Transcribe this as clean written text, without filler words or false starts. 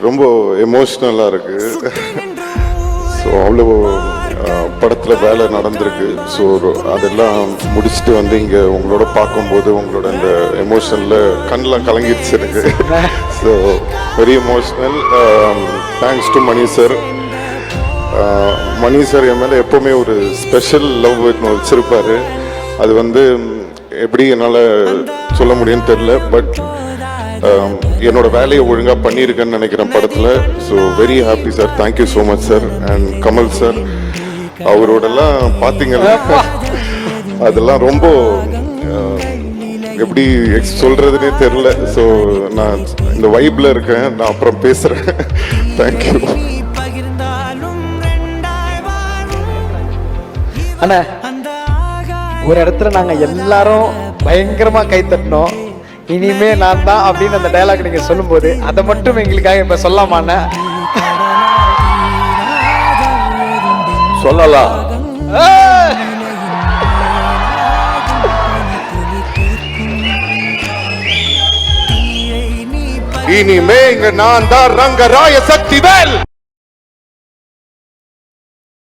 ரொம்ப எமோஷ்னலாக இருக்குது. ஸோ அவ்வளோ படத்தில் வேலை நடந்திருக்கு. ஸோ அதெல்லாம் முடிச்சுட்டு வந்து இங்கே உங்களோட பார்க்கும்போது உங்களோட அந்த எமோஷனில் கண்ணெலாம் கலங்கிடுச்சு எனக்கு. So very emotional. Thanks to Mani sir. Mani sir என் மேலே எப்போவுமே ஒரு ஸ்பெஷல் லவ் வச்சுருப்பார். அது வந்து எப்படி என்னால் சொல்ல முடியும்னு தெரில. பட் என்னோட வேலையை ஒழுங்காக பண்ணியிருக்கேன்னு நினைக்கிறேன் படத்தில். So very happy sir. Thank you so much sir. And Kamal sir அவரோடலாம் பார்த்தீங்கன்னா அதெல்லாம் ரொம்ப எப்படி சொல்கிறதுனே தெரில. ஸோ நான் இந்த வைப்பில் இருக்கேன். நான் அப்புறம் பேசுகிறேன். தேங்க்யூ. அண்ணா, ஒரு இடத்துல நாங்கள் எல்லாரும் பயங்கரமாக கை தட்டினோம். இனிமே நான் தான் அப்படின்னு அந்த டைலாக் நீங்க சொல்லும்போது அதை மட்டும் எங்களுக்காக இப்ப சொல்லாமாண்ணா? சொல்லலாம். இனிமே இங்க நான் தான் ரங்கராய சக்திவேல்.